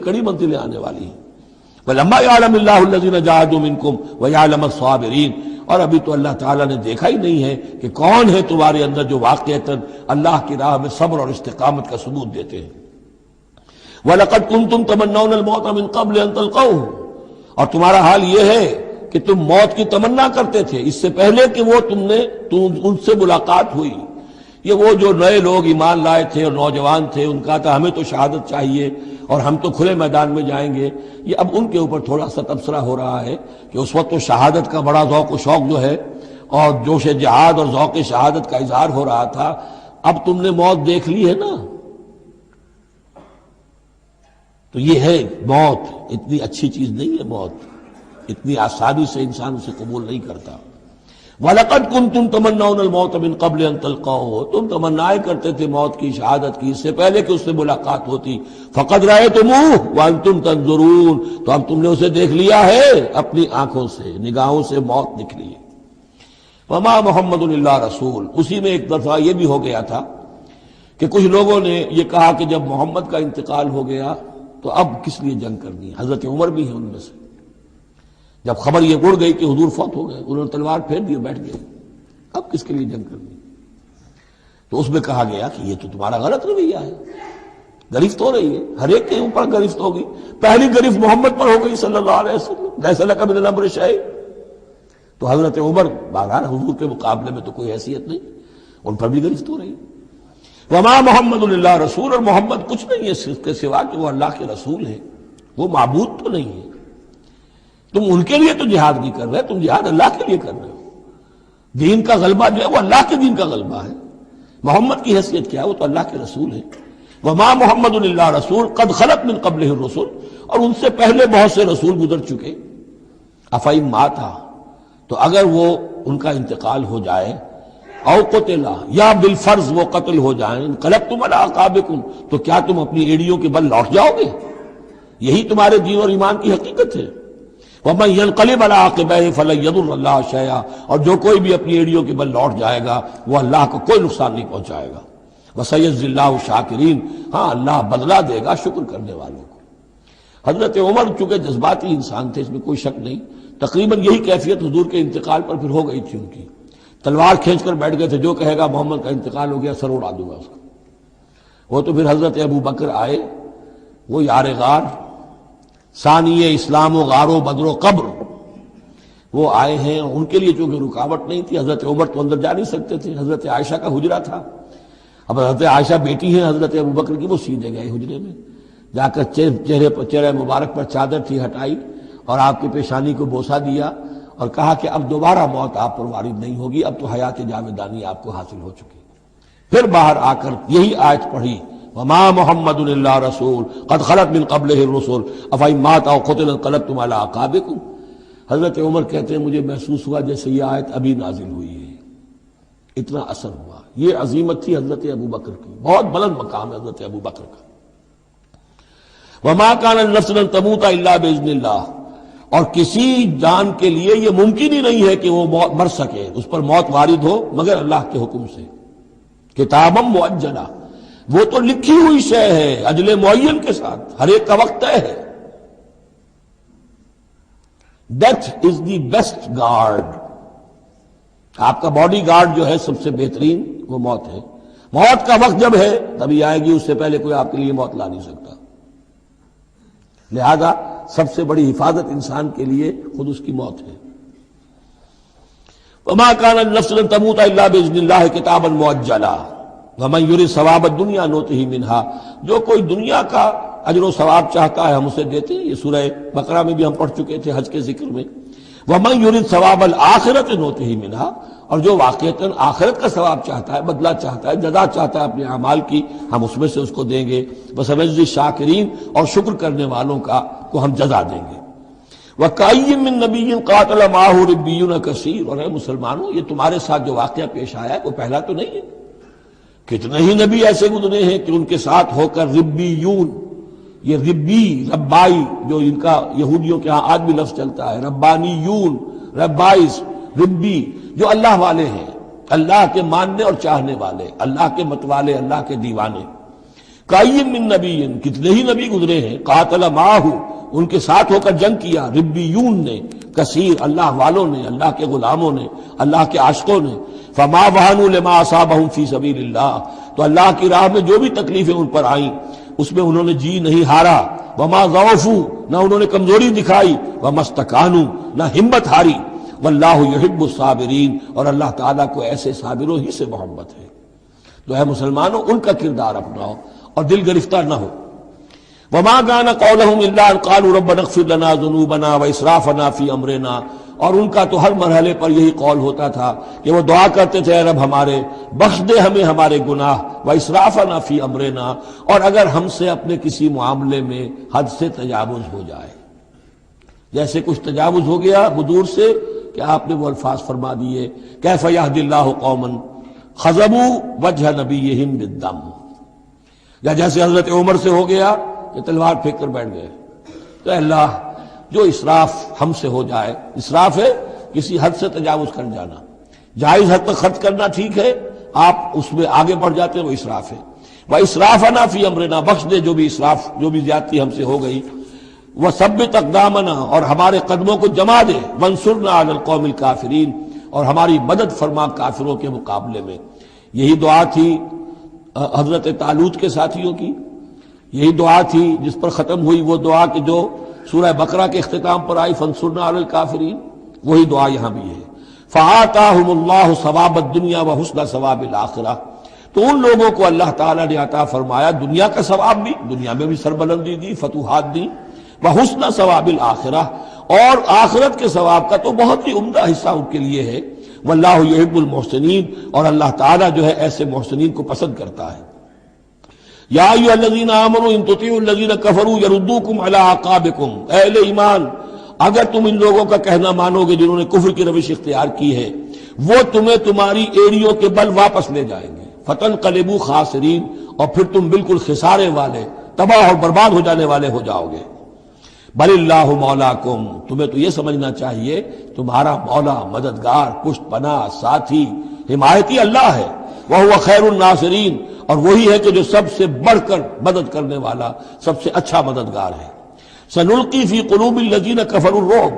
کڑی منزلیں آنے والی ہیں۔ وَلَمَّا يَعْلَمِ اللَّهُ الَّذِينَ جَاهَدُوا مِنكُمْ وَيَعْلَمَ الصَّابِرِينَ، اور ابھی تو اللہ تعالیٰ نے دیکھا ہی نہیں ہے کہ کون ہے تمہارے اندر جو واقعتاً اللہ کی راہ میں صبر اور استقامت کا ثبوت دیتے ہیں۔ وَلَقَدْ كُنْتُمْ تَمَنَّوْنَ الْمَوْتَ مِنْ قَبْلِ أَنْ تَلْقَوْهُ، اور تمہارا حال یہ ہے کہ تم موت کی تمنا کرتے تھے اس سے پہلے کہ وہ ان سے ملاقات ہوئی۔ یہ وہ جو نئے لوگ ایمان لائے تھے اور نوجوان تھے، ان کا تھا ہمیں تو شہادت چاہیے اور ہم تو کھلے میدان میں جائیں گے، یہ اب ان کے اوپر تھوڑا سا تبصرہ ہو رہا ہے کہ اس وقت تو شہادت کا بڑا ذوق و شوق جو ہے اور جوش جہاد اور ذوق شہادت کا اظہار ہو رہا تھا، اب تم نے موت دیکھ لی ہے نا۔ تو یہ ہے موت، اتنی اچھی چیز نہیں ہے موت، اتنی آسانی سے انسان اسے قبول نہیں کرتا۔ وَلَقَدْ كُنْتُمْ تَمَنَّوْنَ الْمَوْتَ مِنْ قَبْلِ أَنْ تَلْقَوْهُ، تم تمنائیں کرتے تھے موت کی، شہادت کی، اس سے پہلے کہ اس سے ملاقات ہوتی۔ فَقَدْ رَأَيْتُمُوهُ وَأَنْتُمْ تَنْظُرُونَ، تو اب تم نے اسے دیکھ لیا ہے اپنی آنکھوں سے، نگاہوں سے موت نکلی ہے۔ وَمَا مُحَمَّدٌ إِلَّا رَسُولٌ، اسی میں ایک دفعہ یہ بھی ہو گیا تھا کہ کچھ لوگوں نے یہ کہا کہ جب محمد کا انتقال ہو گیا تو اب کس لیے جنگ کرنی ہے؟ حضرت عمر بھی ہیں ان میں سے، جب خبر یہ اڑ گئی کہ حضور فوت ہو گئے، انہوں نے تلوار پھیر دی اور بیٹھ گئے، اب کس کے لیے جنگ کرنی؟ تو اس میں کہا گیا کہ یہ تو تمہارا غلط رویہ ہے، گرفت ہو رہی ہے، ہر ایک کے اوپر گرفت ہوگی، پہلی گرفت محمد پر ہو گئی صلی اللہ علیہ وسلم، لیس لک من الامر شیء۔ تو حضرت عمر بہرحال حضور کے مقابلے میں تو کوئی حیثیت نہیں، ان پر بھی گرفت ہو رہی ہے۔ وما محمد الا رسول، اور محمد کچھ نہیں ہے اس کے سوا کہ وہ اللہ کے رسول ہیں، وہ معبود تو نہیں ہے۔ تم ان کے لیے تو جہاد نہیں کر رہے، تم جہاد اللہ کے لیے کر رہے ہو۔ دین کا غلبہ جو ہے وہ اللہ کے دین کا غلبہ ہے، محمد کی حیثیت کیا ہے؟ وہ تو اللہ کے رسول ہے۔ وما محمد الا رسول قد خلت من قبلہ الرسل، اور ان سے پہلے بہت سے رسول گزر چکے۔ افئن مات، تو اگر وہ ان کا انتقال ہو جائے، او قتلا، یا بالفرض وہ قتل ہو جائیں، انقلبتم علی اعقابکم، تو کیا تم اپنی ایڑیوں کے بل لوٹ جاؤ گے؟ یہی تمہارے دین اور ایمان کی حقیقت ہے۔ وَمَن يَنْقَلِبْ عَلَىٰ عَقِبَيْهِ فَلَن يَضُرَّ اللَّهَ شَيْئًا، اور جو کوئی بھی اپنی ایڑیوں کے بل لوٹ جائے گا وہ اللہ کو کوئی نقصان نہیں پہنچائے گا۔ وَسَيَجْزِي اللَّهُ الشَّاكِرِينَ، ہاں اللہ بدلہ دے گا شکر کرنے والوں کو۔ حضرت عمر چونکہ جذباتی انسان تھے، اس میں کوئی شک نہیں، تقریباً یہی کیفیت حضور کے انتقال پر پھر ہو گئی تھی ان کی، تلوار کھینچ کر بیٹھ گئے تھے، جو کہے گا محمد کا انتقال ہو گیا سر اڑا دوں گا اس کو۔ وہ تو پھر حضرت ابو بکر آئے، وہ یار غار، ثانی اسلام و غار و بدر و قبر، وہ آئے ہیں، ان کے لیے چونکہ رکاوٹ نہیں تھی، حضرت عمر تو اندر جا نہیں سکتے تھے، حضرت عائشہ کا حجرہ تھا، اب حضرت عائشہ بیٹی ہیں حضرت ابو بکر کی، وہ سیدھے گئے حجرے میں، جا کر چہرے مبارک پر چادر تھی ہٹائی اور آپ کی پیشانی کو بوسہ دیا اور کہا کہ اب دوبارہ موت آپ پر وارد نہیں ہوگی، اب تو حیات جاویدانی آپ کو حاصل ہو چکی۔ پھر باہر آ کر یہی آیت پڑھی، وما محمد الا رسول قد خلت من قبلہ الرسل افئن مات او قتل انقلبتم علی اعقابکم۔ حضرت عمر کہتے ہیں مجھے محسوس ہوا جیسے یہ آیت ابھی نازل ہوئی ہے، اتنا اثر ہوا۔ یہ عظیمت تھی حضرت ابو بکر کی، بہت بلند مقام ہے حضرت ابو بکر کا۔ وما كان لنفس ان تموت الا باذن اللہ، اور کسی جان کے لیے یہ ممکن ہی نہیں ہے کہ وہ مر سکے، اس پر موت وارد ہو مگر اللہ کے حکم سے۔ کتابا مؤجلہ، وہ تو لکھی ہوئی شے ہے اجل معین کے ساتھ، ہر ایک کا وقت طے ہے۔ Death is the best guard, آپ کا باڈی گارڈ جو ہے سب سے بہترین وہ موت ہے۔ موت کا وقت جب ہے تبھی آئے گی، اس سے پہلے کوئی آپ کے لیے موت لا نہیں سکتا۔ لہذا سب سے بڑی حفاظت انسان کے لیے خود اس کی موت ہے۔ وما كان لنفس ان تموت الا باذن اللہ کتابا مؤجلا ومن يرد ثواب الدنيا نؤته منها، جو کوئی دنیا کا اجر و ثواب چاہتا ہے ہم اسے دیتے ہیں، یہ سورہ بقرہ میں بھی ہم پڑھ چکے تھے حج کے ذکر میں۔ ومن يرد ثواب الآخرة نؤته منها، اور جو واقعتاً آخرت کا ثواب چاہتا ہے، بدلہ چاہتا ہے، جزا چاہتا ہے اپنے اعمال کی، ہم اس میں سے اس کو دیں گے۔ وسنجزی الشاکرین، اور شکر کرنے والوں کا کو ہم جزا دیں گے۔ وَكَأَيٍّ مِّن نَّبِيٍّ قَاتَلَ مَعَهُ رِبِّيُّونَ كَثِيرٌ، اور اے مسلمانوں یہ تمہارے ساتھ جو واقعہ پیش آیا ہے وہ پہلا تو نہیں ہے، کتنے ہی نبی ایسے گزرے ہیں کہ ان کے ساتھ ہو کر ربیون، یہ ربی ربائی جو ان کا یہودیوں کے ہاں آج بھی لفظ چلتا ہے، ربانیون، ربائز، ربی، جو اللہ والے ہیں، اللہ کے ماننے اور چاہنے والے، اللہ کے متوالے، اللہ کے دیوانے۔ کائن من نبی، کتنے ہی نبی گزرے ہیں، قاتل معہ، ان کے ساتھ ہو کر جنگ کیا، ربیون نے، کثیر، اللہ والوں نے، اللہ کے غلاموں نے، اللہ کے عاشقوں نے، فما وہنوا لما اصابہم فی سبیل اللہ، تو اللہ کی راہ میں جو بھی تکلیفیں ان پر آئیں اس میں انہوں نے جی نہیں ہارا، وما ضعفوا، نہ انہوں نے کمزوری دکھائی، وما استکانوا، نہ ہمت ہاری، واللہ یحب الصابرین، اور اللہ تعالیٰ کو ایسے صابروں ہی سے محبت ہے۔ تو اے مسلمانوں، ان کا کردار اپناؤ اور دل گرفتہ نہ ہو۔ وما كان قولهم الا ان قالوا ربنا اغفر لنا ذنوبنا واسرافنا في امرنا، اور ان کا تو ہر مرحلے پر یہی قول ہوتا تھا کہ وہ دعا کرتے تھے، اے رب ہمارے بخش دے ہمیں ہمارے گناہ، واسرافنا في امرنا، اور اگر ہم سے اپنے کسی معاملے میں حد سے تجاوز ہو جائے، جیسے کچھ تجاوز ہو گیا حضور سے کہ آپ نے وہ الفاظ فرما دیے، کیف یہدی اللہ قوما خضبوا وجہ نبیہم بالدم، یا جیسے حضرت عمر سے ہو گیا کہ تلوار پھینک کر بیٹھ گئے۔ تو اللہ، جو اسراف ہم سے ہو جائے، اسراف ہے کسی حد سے تجاوز کر جانا، جائز حد تک خرچ کرنا ٹھیک ہے، آپ اس میں آگے بڑھ جاتے ہیں، وہ اسراف ہے۔ وَإِسْرَافَنَا فِي أَمْرِنَا، بخش دے جو بھی اسراف، جو بھی زیادتی ہم سے ہو گئی، وَثَبِّتْ أَقْدَامَنَا، اور ہمارے قدموں کو جما دے، وَانصُرْنَا عَلَى الْقَوْمِ الْكَافِرِينَ، اور ہماری مدد فرما کافروں کے مقابلے میں۔ یہی دعا تھی حضرت طالوت کے ساتھیوں کی، یہی دعا تھی جس پر ختم ہوئی وہ دعا کہ جو سورہ بقرہ کے اختتام پر آئی، فانصرنا علی الکافرین، وہی دعا یہاں بھی ہے۔ فآتاہم اللہ ثواب الدنیا وحسن ثواب الآخرہ، تو ان لوگوں کو اللہ تعالیٰ نے عطا فرمایا دنیا کا ثواب بھی، دنیا میں بھی سربلندی دی، فتوحات دی، وحسن ثواب الآخرہ، اور آخرت کے ثواب کا تو بہت ہی عمدہ حصہ ان کے لیے ہے۔ واللہ یحب المحسنین، اور اللہ تعالیٰ جو ہے ایسے محسنین کو پسند کرتا ہے۔ یا ایھا الذین آمنوا ان تطیعوا الذین کفروا یردوکم علی اعقابکم، اے اہل ایمان، اگر تم ان لوگوں کا کہنا مانو گے جنہوں نے کفر کی روش اختیار کی ہے، وہ تمہیں تمہاری ایڑیوں کے بل واپس لے جائیں گے، فتنقلبوا خاسرین، اور پھر تم بالکل خسارے والے، تباہ اور برباد ہو جانے والے ہو جاؤ گے۔ بل اللہ مولاکم، تمہیں تو یہ سمجھنا چاہیے تمہارا مولا، مددگار، پشت پناہ، ساتھی، حمایتی اللہ ہے۔ وہو خیر الناصرین، اور وہی ہے کہ جو سب سے بڑھ کر مدد کرنے والا، سب سے اچھا مددگار ہے۔ سنلقی فی قلوب الذین کفروا الرعب،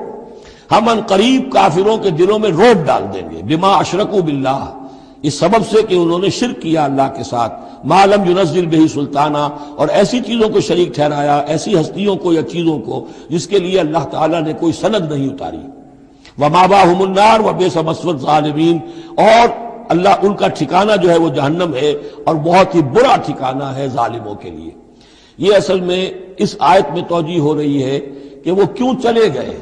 ہم ان قریب کافروں کے دلوں میں رعب ڈال دیں گے، بما اشرکوا باللہ، اس سبب سے کہ انہوں نے شرک کیا اللہ کے ساتھ، ما لم ینزل بہ سلطانہ، اور ایسی چیزوں کو شریک ٹھہرایا، ایسی ہستیوں کو یا چیزوں کو جس کے لیے اللہ تعالیٰ نے کوئی سند نہیں اتاری۔ ومأواہم النار وبئس مثوی الظالمین، اور اللہ ان کا ٹھکانہ جو ہے وہ جہنم ہے، اور بہت ہی برا ٹھکانہ ہے ظالموں کے لیے۔ یہ اصل میں اس آیت میں توجیہ ہو رہی ہے کہ وہ کیوں چلے گئے،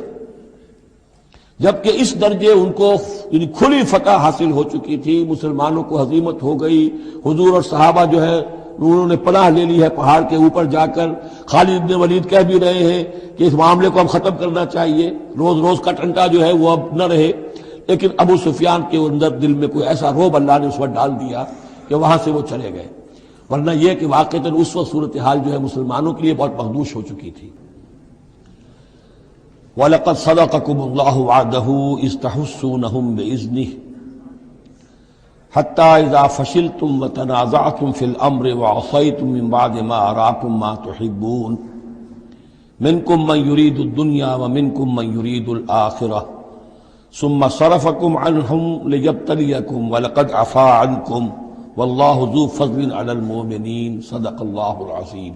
جبکہ اس درجے ان کو یعنی کھلی فتح حاصل ہو چکی تھی، مسلمانوں کو ہزیمت ہو گئی، حضور اور صحابہ جو ہے انہوں نے پناہ لے لی ہے پہاڑ کے اوپر جا کر۔ خالد بن ولید کہہ بھی رہے ہیں کہ اس معاملے کو اب ختم کرنا چاہیے، روز روز کا ٹنٹا جو ہے وہ اب نہ رہے، لیکن ابو سفیان کے اندر دل میں کوئی ایسا رعب اللہ نے اس وقت ڈال دیا کہ وہاں سے وہ چلے گئے، ورنہ یہ کہ واقعتاً اس وقت صورتحال جو ہے مسلمانوں کے لیے بہت مخدوش ہو چکی تھی۔ وَلَقَدْ صَدَقَكُمُ اللَّهُ وَعْدَهُ إِذْ تَحُسُّونَهُم بِإِذْنِهِ حَتَّى إِذَا فَشِلْتُمْ وَتَنَازَعْتُمْ فِي الْأَمْرِ وَعَصَيْتُمْ مِنْ بَعْدِ مَا أَرَاكُمْ مَا تُحِبُّونَ مِنْكُمْ مَنْ يُرِيدُ الدُّنْيَا وَمِنْكُمْ مَنْ يُرِيدُ الْآخِرَةَ ثُمَّ صَرَفَكُمْ عَنْهُمْ لِيَبْتَلِيَكُمْ وَلَقَدْ عَفَا عَنْكُمْ وَاللَّهُ ذُو فَضْلٍ عَلَى الْمُؤْمِنِينَ صدق اللہ العظیم۔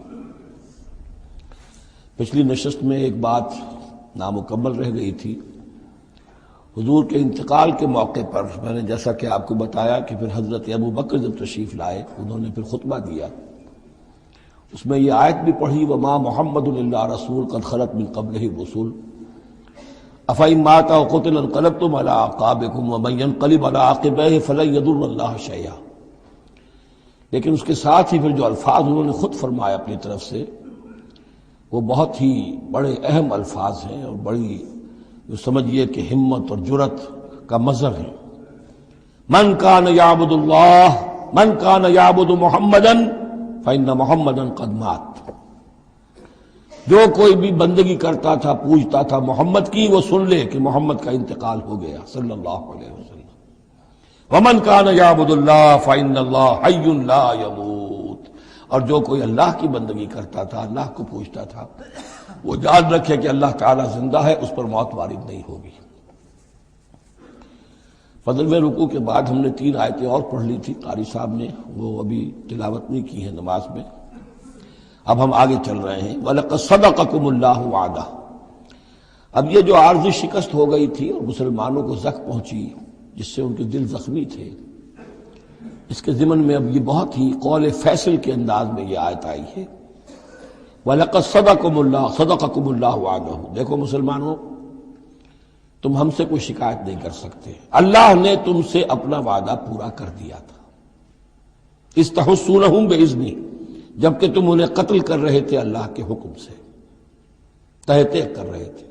پچھلی نشست میں ایک بات نامکمل رہ گئی تھی۔ حضور کے انتقال کے موقع پر میں نے جیسا کہ آپ کو بتایا کہ پھر حضرت ابو بکر جب تشریف لائے، انہوں نے پھر خطبہ دیا، اس میں یہ آیت بھی پڑھی، وما محمد الا رسول قد خلت من قبلہ الرسل افإن مات أو قتل انقلبتم على أعقابكم ومن ينقلب على عقبيه فلن يضر الله شيئا۔ لیکن اس کے ساتھ ہی پھر جو الفاظ انہوں نے خود فرمایا اپنی طرف سے، وہ بہت ہی بڑے اہم الفاظ ہیں اور بڑی جو سمجھیے کہ ہمت اور جرت کا مظہر ہے۔ من کان یعبد اللہ، من کان یعبد محمدا فإن محمدا قد مات، جو کوئی بھی بندگی کرتا تھا، پوجتا تھا محمد کی، وہ سن لے کہ محمد کا انتقال ہو گیا صلی اللہ علیہ وسلم۔ ومن کان یعبد اللہ فإن اللہ حی لا یموت، اور جو کوئی اللہ کی بندگی کرتا تھا، اللہ کو پوچھتا تھا، وہ یاد رکھے کہ اللہ تعالیٰ زندہ ہے، اس پر موت وارد نہیں ہوگی۔ فضل میں رکوع کے بعد ہم نے 3 آیتیں اور پڑھ لی تھی، قاری صاحب نے وہ ابھی تلاوت نہیں کی ہے نماز میں۔ اب ہم آگے چل رہے ہیں۔ وَلَقَدْ صَدَقَكُمُ اللَّهُ وَعْدَهُ۔ اب یہ جو عارضی شکست ہو گئی تھی اور مسلمانوں کو زخم پہنچی جس سے ان کے دل زخمی تھے، اس کے ضمن میں اب یہ بہت ہی قول فیصل کے انداز میں یہ آیت آئی ہے۔ وَلَقَدْ صَدَقَكُمُ اللَّهُ وَعْدَهُ۔ دیکھو مسلمانوں، تم ہم سے کوئی شکایت نہیں کر سکتے، اللہ نے تم سے اپنا وعدہ پورا کر دیا تھا۔ استحسونہم بإذنہ، جبکہ تم انہیں قتل کر رہے تھے اللہ کے حکم سے، تہتے کر رہے تھے،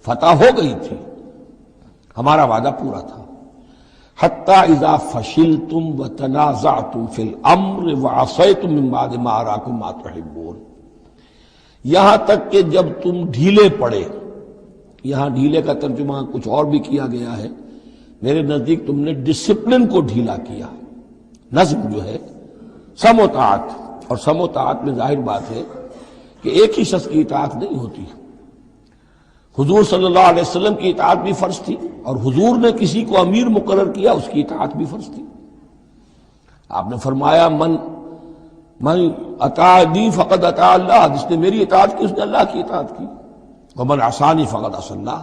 فتح ہو گئی تھی، ہمارا وعدہ پورا تھا۔ حتی اذا فشلتم وتنازعتم فی الامر وعصیتم من بعد ما اراکم ما تحبون، یہاں تک کہ جب تم ڈھیلے پڑے، یہاں ڈھیلے کا ترجمہ کچھ اور بھی کیا گیا ہے، میرے نزدیک تم نے ڈسپلن کو ڈھیلا کیا۔ نظم جو ہے، سم و طاعت، اور سم و طاعت میں ظاہر بات ہے کہ ایک ہی شخص کی اطاعت نہیں ہوتی۔ حضور صلی اللہ علیہ وسلم کی اطاعت بھی فرض تھی، اور حضور نے کسی کو امیر مقرر کیا، اس کی اطاعت بھی فرض تھی۔ آپ نے فرمایا من اطاعنی فقد اطاع اللہ، جس نے میری اطاعت کی اس نے اللہ کی اطاعت کی۔ ومن عصانی فقد عصى اللہ،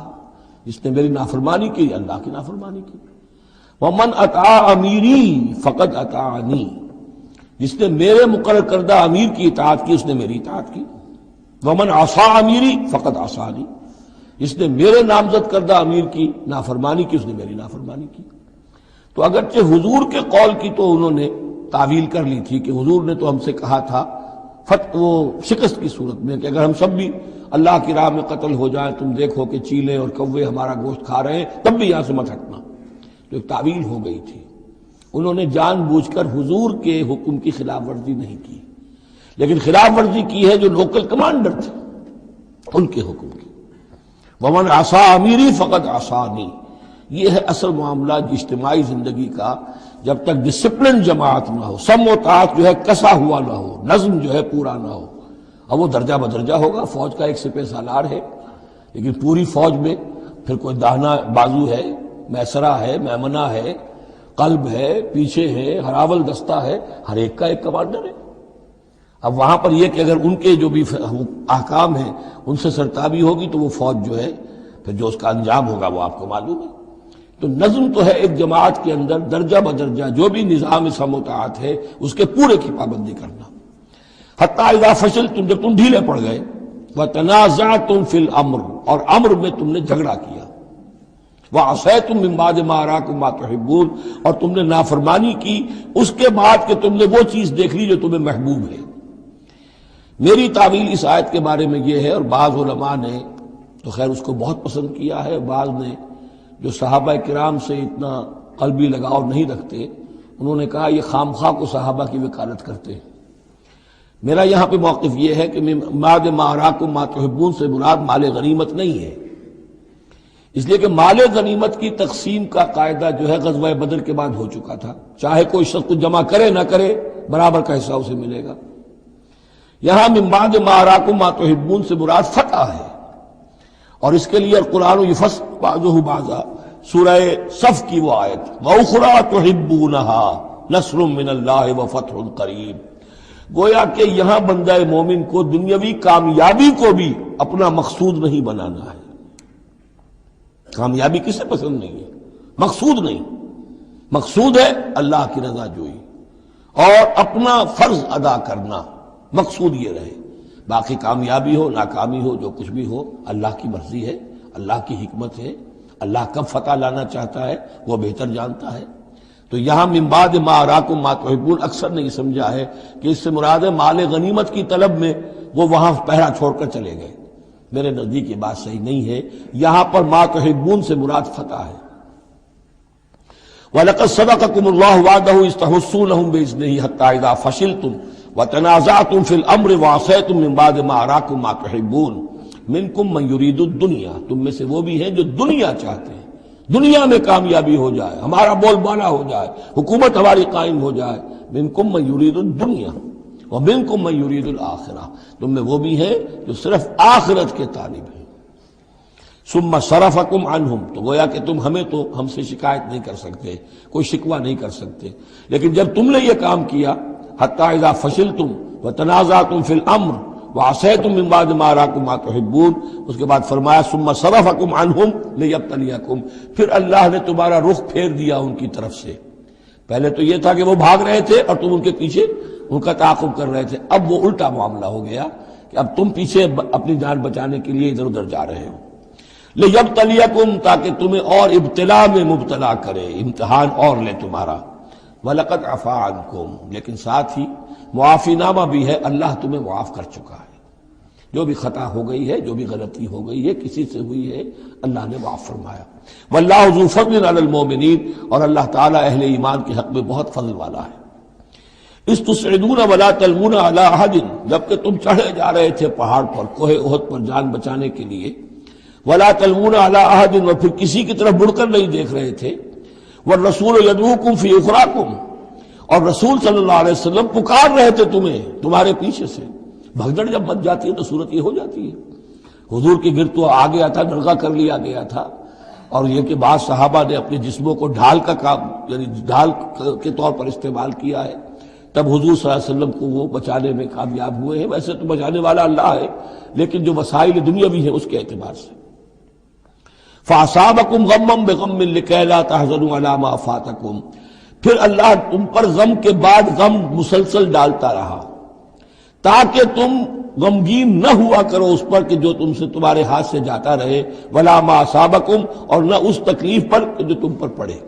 جس نے میری نافرمانی کی اللہ کی نافرمانی کی۔ ومن اطاع امیری فقد اطاعنی، جس نے میرے مقرر کردہ امیر کی اطاعت کی اس نے میری اطاعت کی۔ ومن عصى امیری فقد عصانی، جس نے میرے نامزد کردہ امیر کی نافرمانی کی اس نے میری نافرمانی کی۔ تو اگرچہ حضور کے قول کی تو انہوں نے تعویل کر لی تھی کہ حضور نے تو ہم سے کہا تھا وہ شکست کی صورت میں کہ اگر ہم سب بھی اللہ کی راہ میں قتل ہو جائیں، تم دیکھو کہ چیلے اور کوے ہمارا گوشت کھا رہے ہیں، تب بھی یہاں سے مت ہٹنا، تو ایک تعویل ہو گئی تھی۔ انہوں نے جان بوجھ کر حضور کے حکم کی خلاف ورزی نہیں کی، لیکن خلاف ورزی کی ہے جو لوکل کمانڈر تھے ان کے حکم کی۔ ومن عصى امیری فقد عصانی، یہ ہے اصل معاملہ اجتماعی زندگی کا۔ جب تک ڈسپلن جماعت نہ ہو، سم و طاعت جو ہے کسا ہوا نہ ہو، نظم جو ہے پورا نہ ہو، اب وہ درجہ بدرجہ ہوگا۔ فوج کا ایک سپہ سالار ہے، لیکن پوری فوج میں پھر کوئی داہنا بازو ہے، میسرہ ہے، میمنہ ہے، قلب ہے، پیچھے ہے، ہراول دستہ ہے، ہر ایک کا ایک کمانڈر ہے۔ اب وہاں پر یہ کہ اگر ان کے جو بھی احکام ہیں ان سے سرتابی ہوگی تو وہ فوج جو ہے پھر جو اس کا انجام ہوگا وہ آپ کو معلوم ہے۔ تو نظم تو ہے ایک جماعت کے اندر درجہ بدرجہ جو بھی نظام سم و طاعت ہے اس کے پورے کی پابندی کرنا۔ حتی اذا فشلتم، جب تم ڈھیلے پڑ گئے، وتنازعتم فی الامر، اور امر میں تم نے جھگڑا کیا، وعصیتم من بعد ما اراکم ما تحبون، اور تم نے نافرمانی کی اس کے بعد کہ تم نے وہ چیز دیکھ لی جو تمہیں محبوب ہے۔ میری تعویل اس آیت کے بارے میں یہ ہے، اور بعض علماء نے تو خیر اس کو بہت پسند کیا ہے، بعض نے جو صحابہ کرام سے اتنا قلبی لگاؤ نہیں رکھتے انہوں نے کہا یہ خام خواہ کو صحابہ کی وکالت کرتے ہیں۔ میرا یہاں پہ موقف یہ ہے کہ بعد ما اراکم ما تحبون سے مراد مال غنیمت نہیں ہے، اس لیے کہ مال غنیمت کی تقسیم کا قاعدہ جو ہے غزوہ بدر کے بعد ہو چکا تھا، چاہے کوئی شخص کچھ جمع کرے نہ کرے برابر کا حصہ اسے ملے گا۔ یہاں من بعد ما اراکم ما تحبون سے مراد فتح ہے، اور اس کے لیے قرآن یفصل بعضہ بعضا، سورہ صف کی وہ آیت وَأُخْرَىٰ تُحِبُّونَهَا نَصْرٌ مِّنَ اللَّهِ وَفَتْحٌ قَرِیب، گویا کہ یہاں بندہ مومن کو دنیاوی کامیابی کو بھی اپنا مقصود نہیں بنانا ہے۔ کامیابی کسے پسند نہیں ہے؟ مقصود نہیں، مقصود ہے اللہ کی رضا جوئی اور اپنا فرض ادا کرنا، مقصود یہ رہے۔ باقی کامیابی ہو ناکامی ہو جو کچھ بھی ہو اللہ کی مرضی ہے، اللہ کی حکمت ہے، اللہ کب فتح لانا چاہتا ہے وہ بہتر جانتا ہے۔ تو یہاں من بعد ما اراکم ما تحبون اکثر نہیں سمجھا ہے کہ اس سے مراد ہے مال غنیمت کی طلب میں وہ وہاں پہرا چھوڑ کر چلے گئے، میرے نزدیک یہ بات صحیح نہیں ہے۔ یہاں پر ما تحبون سے مراد فتح ہے۔ وَلَقَدْ صَدَقَكُمُ اللَّهُ وَعْدَهُ إِذْ تَحُسُّونَهُم بِإِذْنِهِ حَتَّىٰ إِذَا فَشِلْتُمْ وَتَنَازَعْتُمْ فِي الْأَمْرِ وَعَصَيْتُم مِّن بَعْدِ مَا أَرَاكُم مَّا تُحِبُّونَ مِنكُم مَّن يُرِيدُ الدُّنْيَا، تم میں سے وہ بھی ہیں جو دنیا چاہتے ہیں، دنیا میں کامیابی ہو جائے، ہمارا بول بالا ہو جائے، حکومت ہماری قائم ہو جائے۔ مِنكُم مَّن يُرِيدُ الدُّنْيَا ومنکم من یرید الآخرہ، تم میں وہ بھی ہے جو صرف آخرت کے طالب ہیں۔ ثم صرفکم عنہم، تو گویا کہ تم ہم سے شکایت نہیں کر سکتے، کوئی شکوہ نہیں کر سکتے، لیکن جب تم نے یہ کام کیا حتی اذا فشلتم وتنازعتم فی الامر وعصیتم من بعد ما اراکم ما تحبون، اس کے بعد فرمایا ثم صرفکم عنہم لیبتلیکم، پھر اللہ نے تمہارا رخ پھیر دیا ان کی طرف سے۔ پہلے تو یہ تھا کہ وہ بھاگ رہے تھے اور تم ان کے پیچھے ان کا تعاقب کر رہے تھے، اب وہ الٹا معاملہ ہو گیا کہ اب تم پیچھے اپنی جان بچانے کے لیے ادھر ادھر جا رہے ہو۔ لیبتلیکم، تاکہ تمہیں اور ابتلا میں مبتلا کرے، امتحان اور لے تمہارا۔ وَلَقَدْ عَفَا عَنْكُمْ، لیکن ساتھ ہی معافی نامہ بھی ہے، اللہ تمہیں معاف کر چکا ہے، جو بھی خطا ہو گئی ہے، جو بھی غلطی ہو گئی ہے، کسی سے ہوئی ہے، اللہ نے معاف فرمایا۔ وَاللَّهُ ذُو فَضْلٍ عَلَى الْمُؤْمِنِينَ، اور اللہ تعالیٰ اہل ایمان کے حق میں بہت فضل والا ہے۔ اِذْ تُصْعِدُونَ وَلَا تَلْوُونَ عَلَىٰ أَحَدٍ، جبکہ تم چڑھے جا رہے تھے پہاڑ پر، کوہ احد پر جان بچانے کے لیے، وَلَا تَلْوُونَ عَلَىٰ أَحَدٍ، اور پھر کسی کی طرف مڑ کر نہیں دیکھ رہے تھے، وَالرَّسُولُ يَدْعُوكُمْ فِي أُخْرَاكُمْ، اور رسول صلی اللہ علیہ وسلم پکار رہے تھے تمہیں تمہارے پیچھے سے۔ بھگدڑ جب بن جاتی ہے تو صورت یہ ہو جاتی ہے۔ حضور کے گرد تو آ گیا تھا، ڈرگا کر لیا گیا تھا، اور یہ کہ بعض صحابہ نے اپنے جسموں کو ڈھال کا کام، یعنی ڈھال کے طور پر استعمال کیا ہے، تب حضور صلی اللہ علیہ وسلم کو وہ بچانے میں کامیاب ہوئے ہیں۔ ویسے تو بچانے والا اللہ ہے، لیکن جو وسائل دنیاوی ہیں اس کے اعتبار سے۔ فَأَصَابَكُمْ غَمًّا بِغَمٍّ لِكَيْ لَا تَحْزَنُوا عَلَىٰ مَا فَاتَكُمْ، پھر اللہ تم پر غم کے بعد غم مسلسل ڈالتا رہا، تاکہ تم غمگین نہ ہوا کرو اس پر کہ جو تم سے تمہارے ہاتھ سے جاتا رہے، وَلَا مَا أَصَابَكُمْ، اور نہ اس تکلیف پر جو تم پر پڑے۔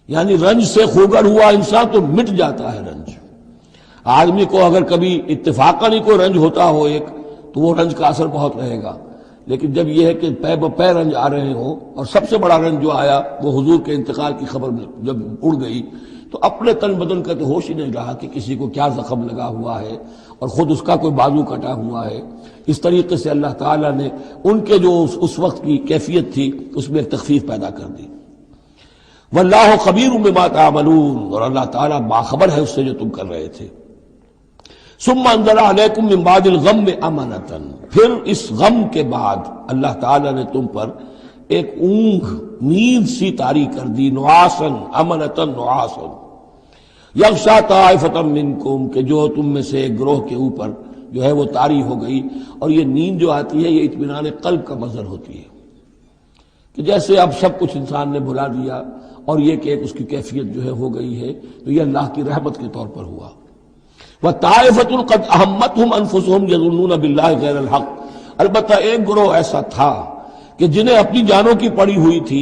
یعنی رنج سے خوگر ہوا انسان تو مٹ جاتا ہے رنج۔ آدمی کو اگر کبھی اتفاقاً ہی کوئی رنج ہوتا ہو ایک، تو وہ رنج کا اثر بہت رہے گا، لیکن جب یہ ہے کہ پے بپے رنج آ رہے ہوں، اور سب سے بڑا رنج جو آیا وہ حضور کے انتقال کی خبر جب اڑ گئی، تو اپنے تن بدن کا تو ہوش ہی نہیں رہا کہ کسی کو کیا زخم لگا ہوا ہے، اور خود اس کا کوئی بازو کٹا ہوا ہے۔ اس طریقے سے اللہ تعالیٰ نے ان کے جو اس وقت کی کیفیت تھی اس میں ایک تخفیف پیدا کر دی۔ واللہ خبیر بما تعملون، اور اللہ تعالیٰ باخبر ہے اس سے جو تم کر رہے تھے۔ ثم انزل علیکم من بعد الغم امنۃ، پھر اس غم کے بعد اللہ تعالیٰ نے تم پر ایک اونگ، نیند سی طاری کر دی، نعاسن امنۃ نعاسن یغشی طائفۃ منکم، کہ جو تم میں سے ایک گروہ کے اوپر جو ہے وہ طاری ہو گئی۔ اور یہ نیند جو آتی ہے یہ اطمینان قلب کا مظہر ہوتی ہے، کہ جیسے اب سب کچھ انسان نے بھلا دیا، اور یہ کہ ایک اس کی کیفیت جو ہے ہو گئی ہے، تو یہ اللہ کی رحمت کے طور پر ہوا۔ وَطَائِفَةٌ قَدْ أَهَمَّتْهُمْ أَنفُسُهُمْ يَظُنُّونَ بِاللَّهِ غَيْرَ الْحَقِّ، البتہ ایک گروہ ایسا تھا کہ جنہیں اپنی جانوں کی پڑی ہوئی تھی،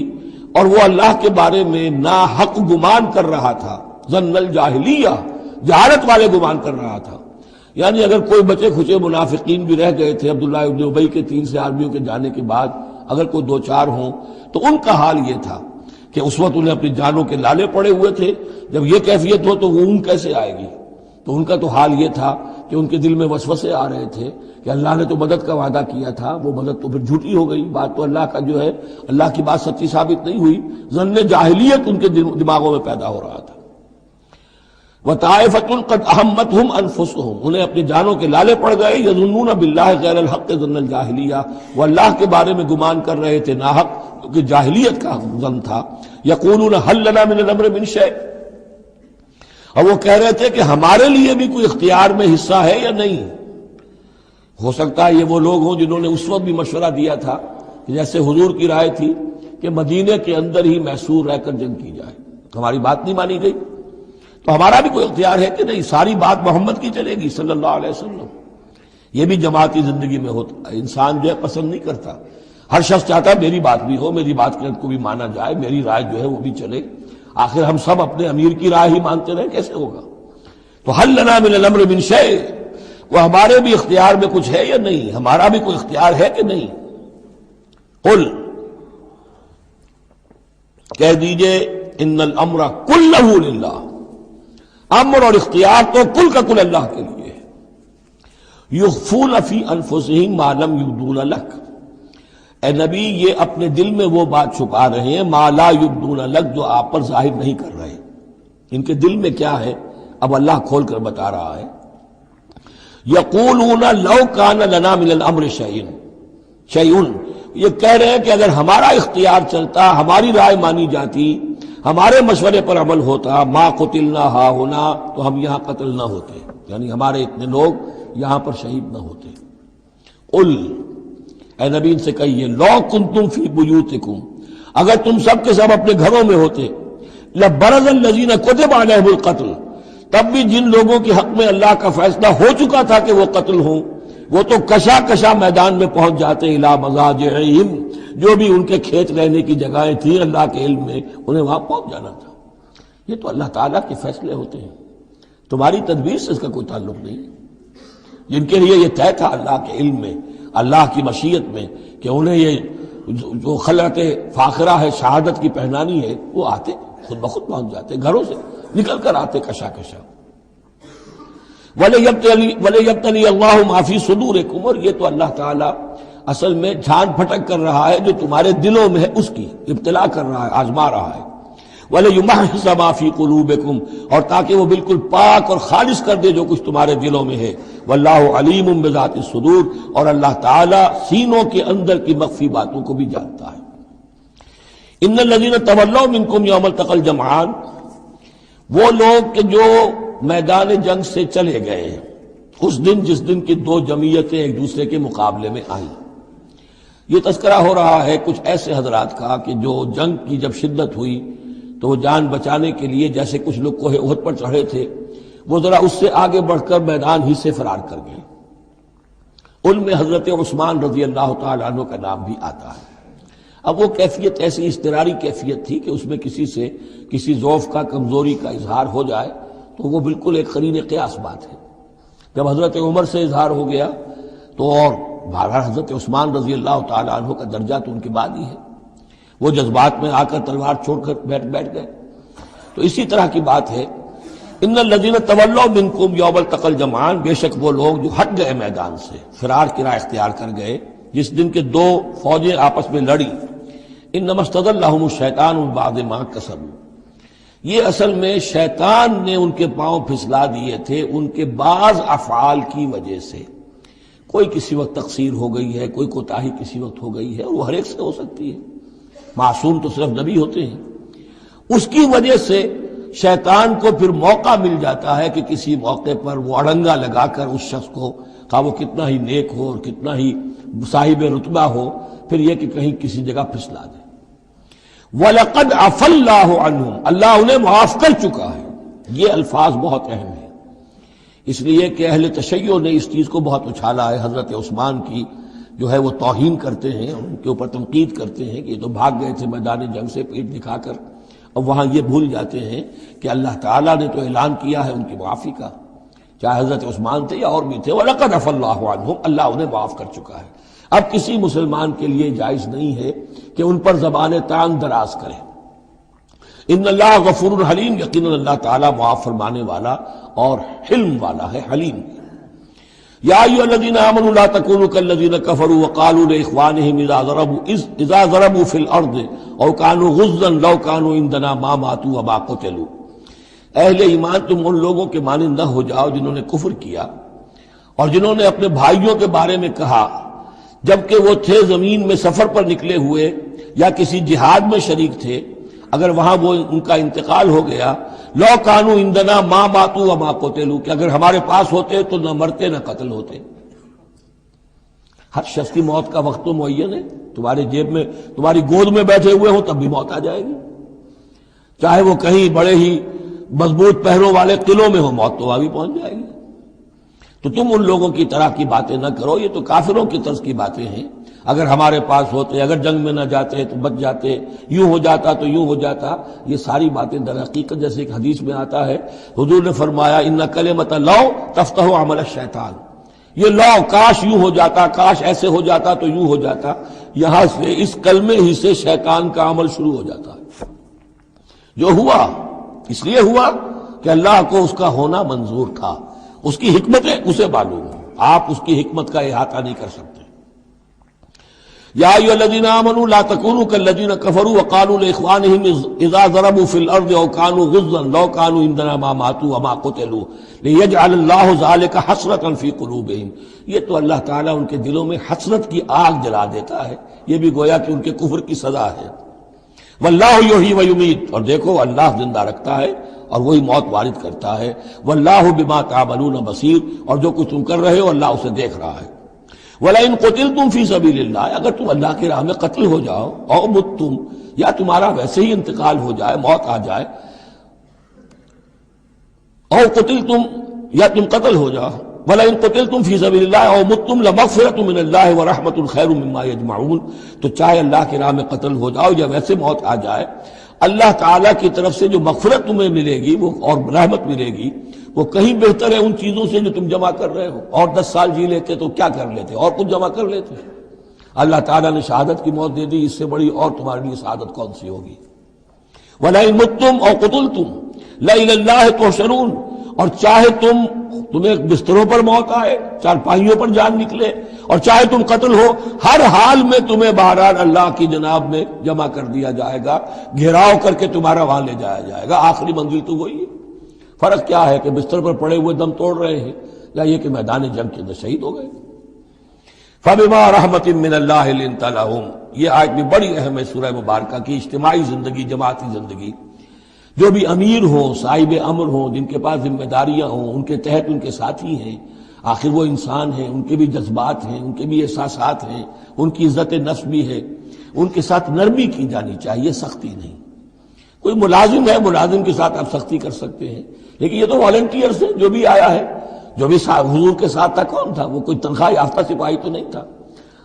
اور وہ اللہ کے بارے میں ناحق گمان کر رہا تھا، ظن الجاہلیہ، جہالت والے گمان کر رہا تھا۔ یعنی اگر کوئی بچے کھچے منافقین بھی رہ گئے تھے عبداللہ ابن ابی کے 3 سے آدمیوں کے جانے کے بعد، اگر کوئی 2-4 ہوں، تو ان کا حال یہ تھا کہ اس وقت انہیں اپنی جانوں کے لالے پڑے ہوئے تھے، جب یہ کیفیت ہو تو وہ اون کیسے آئے گی؟ تو ان کا تو حال یہ تھا کہ ان کے دل میں وسوسے آ رہے تھے کہ اللہ نے تو مدد کا وعدہ کیا تھا، وہ مدد تو پھر جھوٹی ہو گئی، بات تو اللہ کا جو ہے اللہ کی بات سچی ثابت نہیں ہوئی۔ ظن جاہلیت ان کے دماغوں میں پیدا ہو رہا تھا۔ وَطَائِفَةٌ قَدْ أَهَمَّتْهُمْ أَنفُسُهُمْ، انہیں اپنی جانوں کے لالے پڑ گئے، يَظُنُّونَ بِاللَّهِ غَيْرَ الْحَقِّ ظَنَّ الْجَاهِلِيَّةِ، وہ اللہ کے بارے میں گمان کر رہے تھے ناحق، کیونکہ جاہلیت کا ظن تھا۔ يَقُولُونَ هَلْ لَنَا مِنَ الْأَمْرِ مِنْ شَيْءٍ، اور وہ کہہ رہے تھے کہ ہمارے لیے بھی کوئی اختیار میں حصہ ہے یا نہیں۔ ہو سکتا ہے یہ وہ لوگ ہوں جنہوں نے اس وقت بھی مشورہ دیا تھا کہ جیسے حضور کی رائے تھی کہ مدینے کے اندر ہی محصور رہ کر جنگ کی جائے، ہماری بات نہیں مانی گئی، تو ہمارا بھی کوئی اختیار ہے کہ نہیں، ساری بات محمد کی چلے گی صلی اللہ علیہ وسلم۔ یہ بھی جماعتی زندگی میں ہوتا ہے، انسان جو ہے پسند نہیں کرتا، ہر شخص چاہتا ہے میری بات بھی ہو، میری بات کو بھی مانا جائے، میری رائے جو ہے وہ بھی چلے۔ آخر ہم سب اپنے امیر کی رائے ہی مانتے رہے، کیسے ہوگا؟ تو حل لنا من الامر من شیء، وہ ہمارے بھی اختیار میں کچھ ہے یا نہیں، ہمارا بھی کوئی اختیار ہے کہ نہیں؟ قل، کہہ دیجئے ان الامر کلہ للہ، امر اور اختیار تو کل کا کل اللہ کے لیے ہے۔ یخفون فی انفسہم ما لم یبدون لک، اے نبی یہ اپنے دل میں وہ بات چھپا رہے ہیں ما لا یبدون لک، جو آپ پر ظاہر نہیں کر رہے۔ ان کے دل میں کیا ہے اب اللہ کھول کر بتا رہا ہے۔ یقولون لو کان لنا من الامر شیء، یہ کہہ رہے ہیں کہ اگر ہمارا اختیار چلتا، ہماری رائے مانی جاتی، ہمارے مشورے پر عمل ہوتا، ما قتلنا ہاہنا، تو ہم یہاں قتل نہ ہوتے، یعنی ہمارے اتنے لوگ یہاں پر شہید نہ ہوتے۔ قل، اے نبی ان سے کہیے، لو کنتم فی بیوتکم، اگر تم سب کے سب اپنے گھروں میں ہوتے، لبرز الذین کتب علیہم القتل، تب بھی جن لوگوں کے حق میں اللہ کا فیصلہ ہو چکا تھا کہ وہ قتل ہوں، وہ تو کشا کشا میدان میں پہنچ جاتے، الی مضاجعہم، جو بھی ان کے کھیت رہنے کی جگہیں تھیں اللہ کے علم میں، انہیں وہاں پہنچ جانا تھا۔ یہ تو اللہ تعالیٰ کے فیصلے ہوتے ہیں، تمہاری تدبیر سے اس کا کوئی تعلق نہیں۔ جن کے لیے یہ طے تھا اللہ کے علم میں، اللہ کی مشیت میں، کہ انہیں یہ جو خلعت فاخرہ ہے، شہادت کی پہنانی ہے، وہ آتے خود بخود پہنچ جاتے، گھروں سے نکل کر آتے کشا کشا۔ وَلَيَبْتَلِيَ اللَّهُ مَا فِي صُدُورِكُمْ، اور یہ تو اللہ تعالیٰ اصل میں جھان پھٹک کر رہا ہے جو تمہارے دلوں میں ہے، اس کی ابتلا کر رہا ہے، آزما رہا ہے۔ وَلَيُمَحِّصَ مَا فِي قُلُوبِكُمْ، اور تاکہ وہ بالکل پاک اور خالص کر دے جو کچھ تمہارے دلوں میں ہے۔ وَاللَّهُ عَلِيمٌ بِذَاتِ الصُّدُورِ، اور اللہ تعالیٰ سینوں کے اندر کی مخفی باتوں کو بھی جانتا ہے۔ إِنَّ الَّذِينَ تَوَلَّوْا مِنكُمْ يَوْمَ الْتَقَى الْجَمْعَانِ، وہ لوگ کہ جو میدان جنگ سے چلے گئے اس دن جس دن کی دو جمعیتیں ایک دوسرے کے مقابلے میں آئیں۔ یہ تذکرہ ہو رہا ہے کچھ ایسے حضرات کا کہ جو جنگ کی جب شدت ہوئی تو وہ جان بچانے کے لیے، جیسے کچھ لوگ کوہ احد پر چڑھے تھے، وہ ذرا اس سے آگے بڑھ کر میدان ہی سے فرار کر گئے۔ ان میں حضرت عثمان رضی اللہ تعالیٰ عنہ کا نام بھی آتا ہے۔ اب وہ کیفیت ایسی اضطراری کیفیت تھی کہ اس میں کسی سے کسی ضعف کا، کمزوری کا اظہار ہو جائے تو وہ بالکل ایک قرین قیاس بات ہے۔ جب حضرت عمر سے اظہار ہو گیا تو اور بہرحال حضرت عثمان رضی اللہ تعالیٰ عنہ کا درجہ تو ان کے بعد ہی ہے، وہ جذبات میں آ کر تلوار چھوڑ کر بیٹھ گئے۔ تو اسی طرح کی بات ہے، ان الذین تولوا منکم یوم التقى الجمعان، بے شک وہ لوگ جو ہٹ گئے میدان سے، فرار کی راہ اختیار کر گئے جس دن کے دو فوجیں آپس میں لڑی۔ انما استزلهم الشیطان بعد ما کسبوا، یہ اصل میں شیطان نے ان کے پاؤں پھسلا دیے تھے ان کے بعض افعال کی وجہ سے۔ کوئی کسی وقت تقصیر ہو گئی ہے، کوئی کوتاہی کسی وقت ہو گئی ہے، اور وہ ہر ایک سے ہو سکتی ہے، معصوم تو صرف نبی ہوتے ہیں۔ اس کی وجہ سے شیطان کو پھر موقع مل جاتا ہے کہ کسی موقع پر وہ اڑنگا لگا کر اس شخص کو، خواہ وہ کتنا ہی نیک ہو اور کتنا ہی صاحب رتبہ ہو، پھر یہ کہ کہیں کسی جگہ پھسلا دے۔ وَلَقَدْ عَفَا اللَّهُ عَنْهُمْ، اللہ انہیں معاف کر چکا ہے۔ یہ الفاظ بہت اہم ہیں، اس لیے کہ اہل تشیع نے اس چیز کو بہت اچھالا ہے، حضرت عثمان کی جو ہے وہ توہین کرتے ہیں، ان کے اوپر تنقید کرتے ہیں کہ یہ تو بھاگ گئے تھے میدان جنگ سے پیٹ دکھا کر، اور وہاں یہ بھول جاتے ہیں کہ اللہ تعالیٰ نے تو اعلان کیا ہے ان کی معافی کا، چاہے حضرت عثمان تھے یا اور بھی تھے۔ وَلَقَدْ عَفَا اللَّهُ عَنْهُمْ، اللہ انہیں معاف کر چکا ہے۔ اب کسی مسلمان کے لیے جائز نہیں ہے کہ ان پر زبان تانگ دراز کرے۔ ان اللہ غفور حلیم، یقیناً اللہ تعالیٰ معاف فرمانے والا اور حلم والا ہے، حلیم۔ یا ایھا الذین آمنوا لا تکونوا کالذین کفروا وقالوا لاخوانہم اذا ضربوا فی الارض او کانوا غزا لو کانوا عندنا ما ماتوا وما قتلوا، اہل ایمان تم ان لوگوں کے مانند نہ ہو جاؤ جنہوں نے کفر کیا اور جنہوں نے اپنے بھائیوں کے بارے میں کہا جبکہ وہ تھے زمین میں سفر پر نکلے ہوئے یا کسی جہاد میں شریک تھے، اگر وہاں وہ ان کا انتقال ہو گیا، لو کانوا عندنا ما ماتوا وما قتلوا، کہ اگر ہمارے پاس ہوتے تو نہ مرتے نہ قتل ہوتے۔ ہر شخص کی موت کا وقت تو معین ہے، تمہارے جیب میں، تمہاری گود میں بیٹھے ہوئے ہوں تب بھی موت آ جائے گی، چاہے وہ کہیں بڑے ہی مضبوط پہروں والے قلعوں میں ہو، موت تو وہاں بھی پہنچ جائے گی۔ تو تم ان لوگوں کی طرح کی باتیں نہ کرو، یہ تو کافروں کی طرز کی باتیں ہیں۔ اگر ہمارے پاس ہوتے، اگر جنگ میں نہ جاتے تو بچ جاتے، یوں ہو جاتا تو یوں ہو جاتا، یہ ساری باتیں در حقیقت جیسے ایک حدیث میں آتا ہے، حضور نے فرمایا ان کلمۃ لو تفتح عمل الشیطان، یہ لو کاش یوں ہو جاتا، کاش ایسے ہو جاتا تو یوں ہو جاتا، یہاں سے اس کلمے ہی سے شیطان کا عمل شروع ہو جاتا ہے۔ جو ہوا اس لیے ہوا کہ اللہ کو اس کا ہونا منظور تھا، اس کی حکمتیں اسے معلوم ہیں، آپ اس کی حکمت کا احاطہ نہیں کر سکتے۔ یا ایھا الذین آمنوا لا تکونوا کالذین کفروا وقالوا لاخوانهم اذا ضربوا في الارض او كانوا غزا لو كانوا عندنا ما ماتوا وما قتلوا لیجعل اللہ ذلک حسرۃ فی قلوبہم. یہ تو اللہ تعالیٰ ان کے دلوں میں حسرت کی آگ جلا دیتا ہے، یہ بھی گویا کہ ان کے کفر کی سزا ہے. واللہ یحیی و یمیت، اور دیکھو اللہ زندہ رکھتا ہے اور وہی موت وارد کرتا ہے. واللہ بما تعملون بصیر، اور جو کچھ تم کر رہے ہو اللہ اسے دیکھ رہا ہے. وَلَئِن قُتِلْتُمْ فِي سَبِيلِ اللَّهِ، اگر تم اللہ کی راہ میں قتل ہو جاؤ، او متم، یا تمہارا ویسے ہی انتقال ہو جائے، موت آ جائے، او قتلتم، یا تم قتل ہو جاؤ، وَلَئِن قُتِلْتُمْ فِي سَبِيلِ اللَّهِ او متم لَمَغْفِرَةٌ مِّنَ اللَّهِ وَرَحْمَةٌ خَيْرٌ مِّمَّا يَجْمَعُونَ. تو چاہے اللہ کی راہ میں قتل ہو جاؤ یا ویسے موت آ جائے، اللہ تعالیٰ کی طرف سے جو مغفرت تمہیں ملے گی وہ اور رحمت ملے گی وہ کہیں بہتر ہے ان چیزوں سے جو تم جمع کر رہے ہو. اور 10 سال جی لیتے تو کیا کر لیتے، اور کچھ جمع کر لیتے. اللہ تعالیٰ نے شہادت کی موت دے دی، اس سے بڑی اور تمہارے لیے شہادت کون سی ہوگی. وَلَئِن مُتُّمْ أَوْ قُتِلْتُمْ لَإِلَى اللَّهِ تُحْشَرُونَ، اور چاہے تمہیں بستروں پر موت آئے، چارپائیوں پر جان نکلے، اور چاہے تم قتل ہو، ہر حال میں تمہیں بہرحال اللہ کی جناب میں جمع کر دیا جائے گا، گھیراؤ کر کے تمہارا وہاں لے جایا جائے گا. آخری منزل تو وہی ہے. فرق کیا ہے کہ بستر پر پڑے ہوئے دم توڑ رہے ہیں یا یہ کہ میدان جنگ کے اندر شہید ہو گئے. فَبِمَا رَحْمَةٍ مِّنَ اللَّهِ لِنتَ لَهُمْ، یہ آیت بھی بڑی اہم ہے سورہ مبارکہ کی. اجتماعی زندگی، جماعتی زندگی، جو بھی امیر ہوں، صاحب امر ہوں، جن کے پاس ذمہ داریاں ہوں، ان کے تحت ان کے ساتھی ہیں. آخر وہ انسان ہیں، ان کے بھی جذبات ہیں، ان کے بھی احساسات ہیں، ان کی عزت نفس بھی ہے. ان کے ساتھ نرمی کی جانی چاہیے، سختی نہیں. کوئی ملازم ہے، ملازم کے ساتھ آپ سختی کر سکتے ہیں، لیکن یہ تو والنٹیئرز ہیں. جو بھی آیا ہے، جو بھی حضور کے ساتھ تھا، کون تھا وہ؟ کوئی تنخواہ یافتہ سپاہی تو نہیں تھا،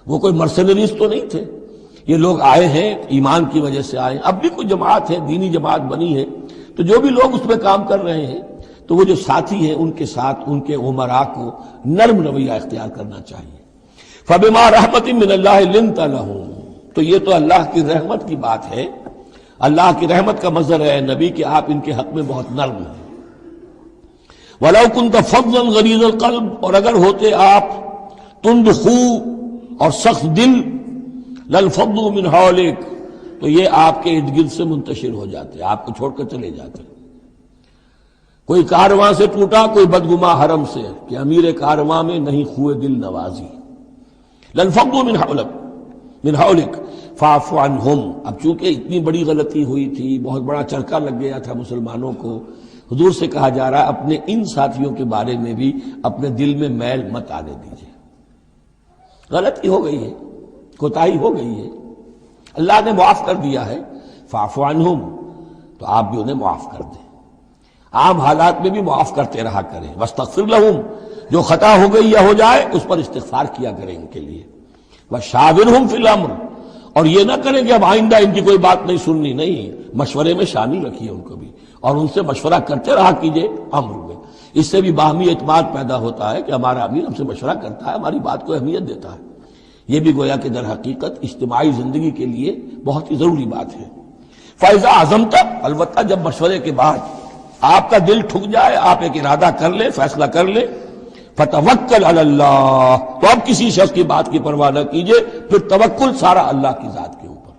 وہ کوئی مرسنریز تو نہیں تھے. یہ لوگ آئے ہیں ایمان کی وجہ سے آئے. اب بھی کوئی جماعت ہے، دینی جماعت بنی ہے، تو جو بھی لوگ اس میں کام کر رہے ہیں تو وہ جو ساتھی ہیں ان کے ساتھ ان کے امراء کو نرم رویہ اختیار کرنا چاہیے. فَبِمَا رَحْمَةٍ مِّنَ اللَّهِ لِنتَ لَهُمْ، تو یہ تو اللہ کی رحمت کی بات ہے. اللہ کی رحمت کا مظہر ہے نبی کہ آپ ان کے حق میں بہت نرم ہیں. وَلَوْ كُنْتَ فَظًّا غَلِيظَ الْقَلْبِ، اور اگر ہوتے آپ تند خو اور سخت دل، لَانفَضُّوا مِنْ حَوْلِكَ، تو یہ آپ کے ارد گرد سے منتشر ہو جاتے، آپ کو چھوڑ کر چلے جاتے. کوئی کارواں سے ٹوٹا، کوئی بدگما حرم سے، کہ امیر کارواں میں نہیں خوئے دل نوازی. لَانفَضُّوا مِنْ حَوْلِكَ فَاعْفُ عَنْهُمْ. اب چونکہ اتنی بڑی غلطی ہوئی تھی، بہت بڑا چرکا لگ گیا تھا مسلمانوں کو، حضور سے کہا جا رہا ہے اپنے ان ساتھیوں کے بارے میں بھی اپنے دل میں میل مت آنے دیجیے. غلطی ہو گئی ہے، کوتاہی ہو گئی ہے، اللہ نے معاف کر دیا ہے. فَاعْفُ عَنْهُمْ، تو آپ بھی انہیں معاف کر دیں. عام حالات میں بھی معاف کرتے رہا کریں. وَاسْتَغْفِرْ لَهُمْ، جو خطا ہو گئی یا ہو جائے اس پر استغفار کیا کریں ان کے لیے. وَشَاوِرْهُمْ فِي الْأَمْرِ، اور یہ نہ کریں کہ اب آئندہ ان کی کوئی بات نہیں سننی، نہیں، مشورے میں شامل رکھیے ان کو بھی، اور ان سے مشورہ کرتے رہا کیجئے امر میں. اس سے بھی باہمی اعتماد پیدا ہوتا ہے کہ ہمارا امیر ہم سے مشورہ کرتا ہے، ہماری بات کو اہمیت دیتا ہے. یہ بھی گویا کہ در حقیقت اجتماعی زندگی کے لیے بہت ہی ضروری بات ہے. فَإِذَا عَزَمْتَ، البتہ جب مشورے کے بعد آپ کا دل ٹھک جائے، آپ ایک ارادہ کر لیں، فیصلہ کر لیں، فَتَوَكَّلْ عَلَى اللَّهِ، تو اب کسی شخص کی بات کی پرواہ نہ کیجئے، پھر توکل سارا اللہ کی ذات کے اوپر.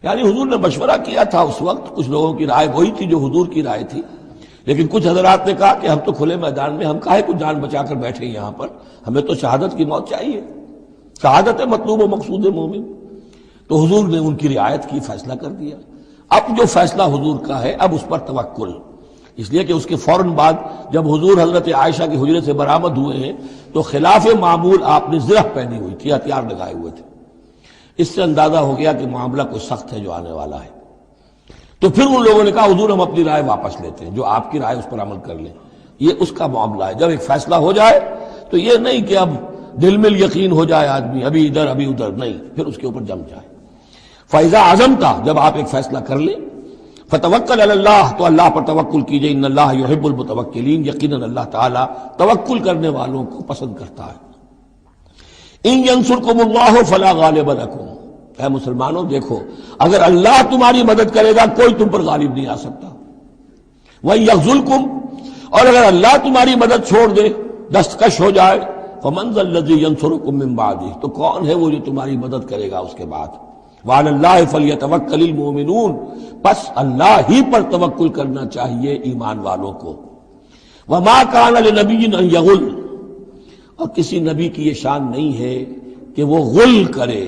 یعنی حضور نے مشورہ کیا تھا اس وقت، کچھ لوگوں کی رائے وہی تھی جو حضور کی رائے تھی، لیکن کچھ حضرات نے کہا کہ ہم تو کھلے میدان میں، ہم کاہے کو جان بچا کر بیٹھے یہاں پر، ہمیں تو شہادت کی موت چاہیے، شہادت مطلوب و مقصود مومن. تو حضور نے ان کی رعایت کی، فیصلہ کر دیا. اب جو فیصلہ حضور کا ہے اب اس پر توکل، اس لیے کہ اس کے فوراً بعد جب حضور حضرت عائشہ کے حجرے سے برآمد ہوئے ہیں تو خلاف معمول آپ نے زرہ پہنی ہوئی تھی، ہتھیار لگائے ہوئے تھے. اس سے اندازہ ہو گیا کہ معاملہ کوئی سخت ہے جو آنے والا ہے. تو پھر ان لوگوں نے کہا حضور ہم اپنی رائے واپس لیتے ہیں، جو آپ کی رائے اس پر عمل کر لیں. یہ اس کا معاملہ ہے. جب ایک فیصلہ ہو جائے تو یہ نہیں کہ اب دل میں یقین ہو جائے آدمی، ابھی ادھر ابھی ادھر، نہیں، پھر اس کے اوپر جم جائے. فَإِذَا عَزَمْتَ، جب آپ ایک فیصلہ کر لیں، فَتَوَكَّلْ عَلَى اللَّهِ، تو اللہ پر توکل کیجئے. ان اللہ یحب المتوکلین، یقیناً اللہ تعالیٰ توکل کرنے والوں کو پسند کرتا ہے. ان ینصرکم اللہ فلا غالب لکم، اے مسلمانوں دیکھو، اگر اللہ تمہاری مدد کرے گا کوئی تم پر غالب نہیں آ سکتا. وَإِن یخذلکم، اور اگر اللہ تمہاری مدد چھوڑ دے، دستکش ہو جائے، فمن ذا الذی ینصرکم من بعدہ، تو کون ہے وہ جو تمہاری مدد کرے گا اس کے بعد؟ وعلی اللہ فلیتوکل المؤمنون، پس اللہ ہی پر توکل کرنا چاہیے ایمان والوں کو۔ وما کان لنبی ان یغل، اور کسی نبی کی یہ شان نہیں ہے کہ وہ غل کرے،